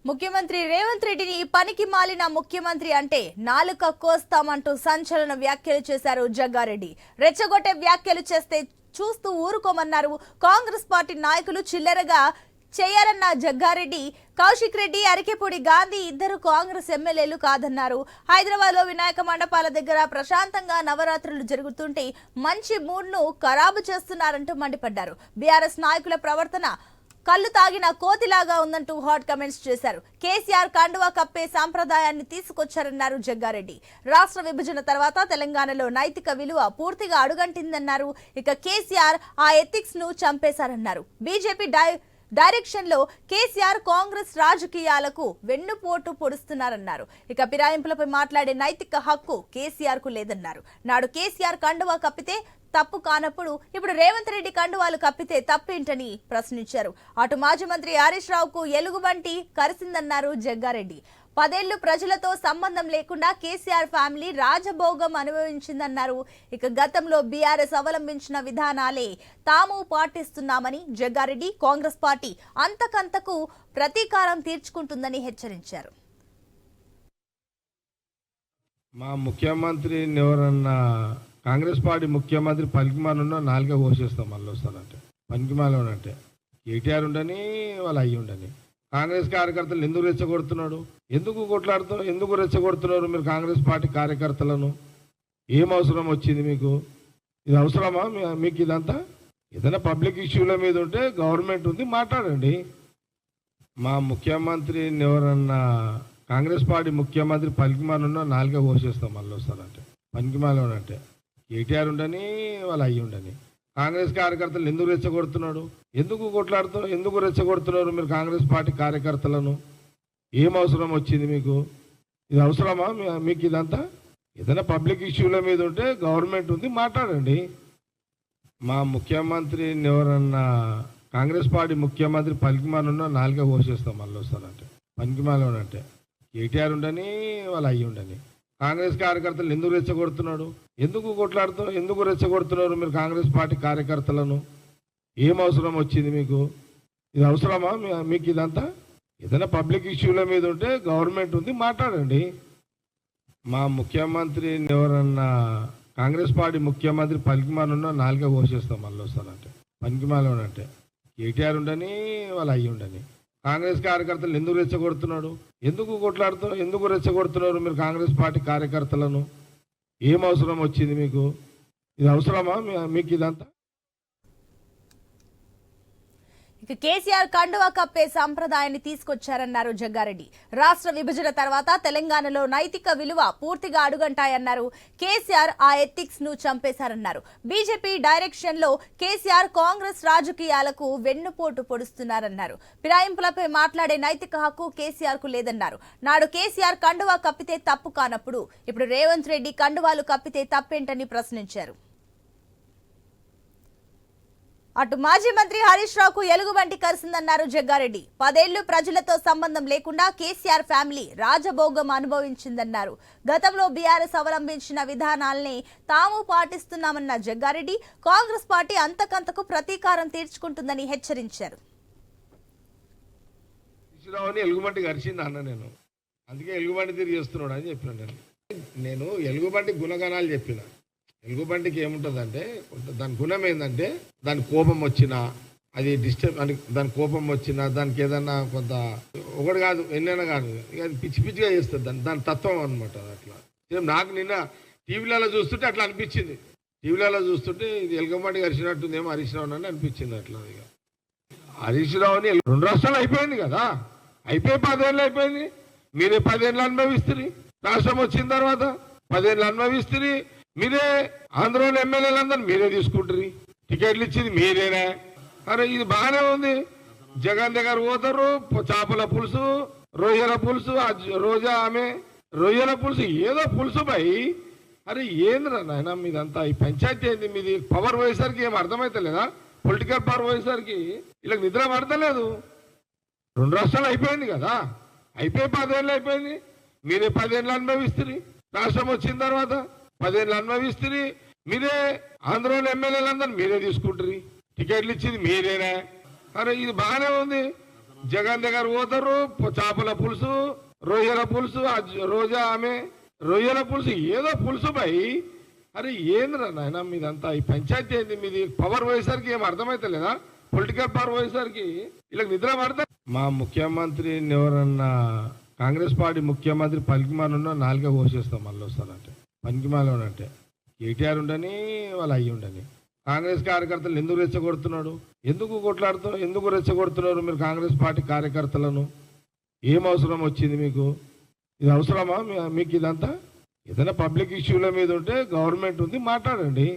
ముఖ్యమంత్రి రేవంత్ రెడ్డిని పనికి మాలిన ముఖ్యమంత్రి అంటే నాలుక కోస్తామంటూ సంచలన వ్యాఖ్యలు చేశారు జగ్గారెడ్డి. రెచ్చగొట్టే వ్యాఖ్యలు చేస్తే చూస్తూ ఊరుకోమన్నారు. కాంగ్రెస్ పార్టీ నాయకులు చిల్లరగా చేయరన్న జగ్గారెడ్డి, కౌశిక్ రెడ్డి, అరికెపూడి గాంధీ ఇద్దరు కాంగ్రెస్ ఎమ్మెల్యేలు కాదన్నారు. హైదరాబాద్ లో వినాయక మండపాల దగ్గర ప్రశాంతంగా నవరాత్రులు జరుగుతుంటే మంచి మూడ్ ను ఖరాబు చేస్తున్నారంటూ మండిపడ్డారు. బీఆర్ఎస్ నాయకుల ప్రవర్తన కళ్ళు తాగిన కోతిలాగా ఉందంటూ హాట్ కమెంట్స్ చేశారు. కేసీఆర్ కండువా కప్పే సాంప్రదాయాన్ని తీసుకొచ్చారన్నారు జగ్గారెడ్డి. రాష్ట్ర విభజన తర్వాత తెలంగాణలో నైతిక విలువ పూర్తిగా అడుగంటిందన్నారు. ఇక కేసీఆర్ ఆ ఎథిక్స్ ను చంపేశారన్నారు. బీజేపీ డైరెక్షన్ లో కేసీఆర్ కాంగ్రెస్ రాజకీయాలకు వెన్నుపోటు పొడుస్తున్నారన్నారు. ఇక ఫిరాయింపులపై మాట్లాడే నైతిక హక్కు కేసీఆర్ కు లేదన్నారు. నాడు కేసీఆర్ కండువా కప్పితే తప్పు కానప్పుడు ఇప్పుడు రేవంత్ రెడ్డి కండువాలు కప్పితే తప్పేంటని ప్రశ్నించారు. అటు మాజీ మంత్రి హరీష్ రావుకు ఎలుగుబంటి కరిసిందన్నారు జగ్గారెడ్డి. 10 ఏళ్లు ప్రజలతో సంబంధం లేకుండా కేసీఆర్ ఫ్యామిలీ రాజభోగం అనుభవించిందన్నారు. ఇక గతంలో బీఆర్ఎస్ అవలంబించిన విధానాలే తాము పాటిస్తున్నామని జగ్గారెడ్డి, కాంగ్రెస్ పార్టీ అంతకంతకు ప్రతీకారం తీర్చుకుంటుందని హెచ్చరించారు. మా ముఖ్యమంత్రి ఎవరన్నా కాంగ్రెస్ పార్టీ ముఖ్యమంత్రి పనికిమాలున్నా నాలుగే కోసేస్తాం మళ్ళీ వస్తానంటే. పనికిమాలు అంటే కేటీఆర్ ఉండని వాళ్ళు అయ్యి ఉండని కాంగ్రెస్ కార్యకర్తలు ఎందుకు రెచ్చగొడుతున్నాడు, ఎందుకు కొట్లాడుతారు, ఎందుకు రెచ్చగొడుతున్నారు మీరు కాంగ్రెస్ పార్టీ కార్యకర్తలను? ఏం అవసరం వచ్చింది మీకు? ఇది అవసరమా మీకు? ఇదంతా ఏదైనా పబ్లిక్ ఇష్యూల మీద ఉంటే గవర్నమెంట్ ఉంది, మాట్లాడండి. మా ముఖ్యమంత్రి ఎవరన్నా కాంగ్రెస్ పార్టీ ముఖ్యమంత్రి పనికిమాలున్నా నాలుగే కోసేస్తాం మళ్ళీ వస్తానంటే. పనికిమాలు అంటే కేటీఆర్ ఉండని వాళ్ళు అయ్యి ఉండని కాంగ్రెస్ కార్యకర్తలు ఎందుకు రెచ్చగొడుతున్నాడు, ఎందుకు కొట్లాడుతారు, ఎందుకు రెచ్చగొడుతున్నారు మీరు కాంగ్రెస్ పార్టీ కార్యకర్తలను? ఏం అవసరం వచ్చింది మీకు? ఇది అవసరమా మీకు? ఇదంతా ఏదైనా పబ్లిక్ ఇష్యూల మీద ఉంటే గవర్నమెంట్ ఉంది, మాట్లాడండి. మా ముఖ్యమంత్రి ఎవరన్నా కాంగ్రెస్ పార్టీ ముఖ్యమంత్రి పనికిమాలున్నా నాలుగే కోసేస్తాం మళ్ళీ వస్తానంటే. పనికిమాలు అంటే కేటీఆర్ ఉండని వాళ్ళు అయ్యి ఉండని కాంగ్రెస్ కార్యకర్తలు ఎందుకు రెచ్చగొడుతున్నాడు, ఎందుకు కొట్లాడుతారు, ఎందుకు రెచ్చగొడుతున్నారు మీరు కాంగ్రెస్ పార్టీ కార్యకర్తలను? ఏం అవసరం వచ్చింది మీకు? ఇది అవసరమా మీకు? ఇదంతా ఏదైనా పబ్లిక్ ఇష్యూల మీద ఉంటే గవర్నమెంట్ ఉంది, మాట్లాడండి. మా ముఖ్యమంత్రి ఎవరన్నా కాంగ్రెస్ పార్టీ ముఖ్యమంత్రి పనికిమాలున్నా నాలుగే కోసేస్తాం మళ్ళీ వస్తానంటే. పనికిమాలు అంటే కేటీఆర్ ఉండని వాళ్ళు అయ్యి ఉండని కాంగ్రెస్ కార్యకర్తలు ఎందుకు రెచ్చగొడుతున్నాడు, ఎందుకు కొట్లాడుతారు, ఎందుకు రెచ్చగొడుతున్నారు మీరు కాంగ్రెస్ పార్టీ కార్యకర్తలను? ఏం అవసరం వచ్చింది మీకు? ఇది అవసరమా మీకు? ఇదంతా ఇక కేసీఆర్ కండువా కప్పే సంప్రదాయాన్ని తీసుకొచ్చారన్నారు జగ్గారెడ్డి. రాష్ట్ర విభజన తర్వాత తెలంగాణలో నైతిక విలువ పూర్తిగా అడుగంటాయన్నారు. కేసీఆర్ ఆ ఎథిక్స్ ను చంపేశారన్నారు. బీజేపీ డైరెక్షన్ లో కేసీఆర్ కాంగ్రెస్ రాజకీయాలకు వెన్నుపోటు పొడుస్తున్నారన్నారు. ఫిరాయింపులపై మాట్లాడే నైతిక హక్కు కేసీఆర్ కు లేదన్నారు. నాడు కేసీఆర్ కండువా కప్పితే తప్పు కానప్పుడు ఇప్పుడు రేవంత్ రెడ్డి కండువాలు కప్పితే తప్పేంటని ప్రశ్నించారు. అటు మాజీ మంత్రి హరీష్ రావుకు ఎలుగుబంటి కరిసిందన్నారు జగ్గారెడ్డి. 10 ఏళ్లు ప్రజలతో సంబంధం లేకుండా కేసీఆర్ ఫ్యామిలీ రాజభోగం అనుభవించిందన్నారు. గతంలో బీఆర్ఎస్ అవలంబించిన విధానాల్ని తాము పాటిస్తున్నామన్న జగ్గారెడ్డి, కాంగ్రెస్ పార్టీ అంతకంతకు ప్రతీకారం తీర్చుకుంటుందని హెచ్చరించారు. ఎలుగుబంటి కరిచింది అన్న, నేను అందుకే ఎలుగుబంటి తిరిగి చేస్తున్నాడు అని చెప్పిన. నేను ఎలుగుబంటి గుణగణాలు చెప్పిన. ఎలుగుబంటికి ఏముంటుందంటే దాని గుణం ఏంటంటే దాని కోపం వచ్చినా, అది డిస్టర్బ్ అని దాని కోపం వచ్చినా, దానికి ఏదన్నా కొంత ఒకటి కాదు ఎన్నైనా కాదు, ఇక అది పిచ్చి పిచ్చిగా చేస్తుంది. దాని తత్వం అనమాట. అట్లా నాకు నిన్న టీవీలలో చూస్తుంటే అట్లా అనిపించింది. టీవీలలో చూస్తుంటే ఇది ఎలుగుబంటి కరిచినట్టుందేమో హరీష్ రావు అని అనిపించింది. అట్లా ఇక హరీష్ రావుని 2 రాష్ట్రాలు అయిపోయింది కదా, అయిపోయి 10 ఏళ్ళు అయిపోయింది. మీరే 10 ఏళ్ళు అనుభవిస్తుంది. రాష్ట్రం వచ్చిన తర్వాత 10 ఏళ్ళు అనుభవిస్తుంది. మీరే ఆంధ్రలో ఎమ్మెల్యేలందరూ మీరే తీసుకుంటారు, టికెట్లు ఇచ్చింది మీరేనా? అరే ఇది బాగానే ఉంది. జగన్ దగ్గర పోతారు, చేపల పులుసు, రొయ్యల పులుసు, రోజా ఆమె రొయ్యల పులుసు, ఏదో పులుసు బాయి. అరే ఏంద్రా నాయన మీదంతా? ఈ పంచాయతీ ఏంది మీది? పవర్ పోయేసరికి ఏం అర్థమవుతలేదా? పొలిటికల్ పవర్ పోయేసరికి ఇలా నిద్ర పడతలేదు. 2 రాష్ట్రాలు అయిపోయింది కదా, అయిపోయి 10 ఏళ్ళు అయిపోయింది. మీరే 10 ఏళ్ళు అనుభవిస్తుంది. రాష్ట్రం వచ్చిన తర్వాత 10 ఏళ్ళు అనుభవిస్తుంది. మీరే ఆంధ్రలో ఎమ్మెల్యేలందరూ మీరే తీసుకుంటారు, టికెట్లు ఇచ్చింది మీరేనా? అరే ఇది బాగానే ఉంది. జగన్ దగ్గర పోతారు, చేపల పులుసు, రొయ్యల పులుసు, రోజా ఆమె రొయ్యల పులుసు, ఏదో పులుసు భయ్. అరే ఏంద్రా నాయన మీదంతా, ఈ పంచాయతీ ఏంది మీది? పవర్ పోయేసరికి ఏం అర్థమైతలేదా? పొలిటికల్ పవర్ పోయేసరికి ఇలా నిద్ర పడతా. మా ముఖ్యమంత్రిని ఎవరన్నా కాంగ్రెస్ పార్టీ ముఖ్యమంత్రి పనికిమాలున్నా నాలుగే కోసేస్తాం మళ్ళీ వస్తానంటే. పనికిమాలంటే కేటీఆర్ ఉండని వాళ్ళు అయ్యి ఉండని. కాంగ్రెస్ కార్యకర్తలు ఎందుకు రెచ్చగొడుతున్నాడు? ఎందుకు కొట్లాడుతున్నారు? ఎందుకు రెచ్చగొడుతున్నారు మీరు కాంగ్రెస్ పార్టీ కార్యకర్తలను? ఏం అవసరం వచ్చింది మీకు? ఇది అవసరమా మీకు ఇదంతా? ఏదైనా పబ్లిక్ ఇష్యూల మీద ఉంటే గవర్నమెంట్ ఉంది, మాట్లాడండి.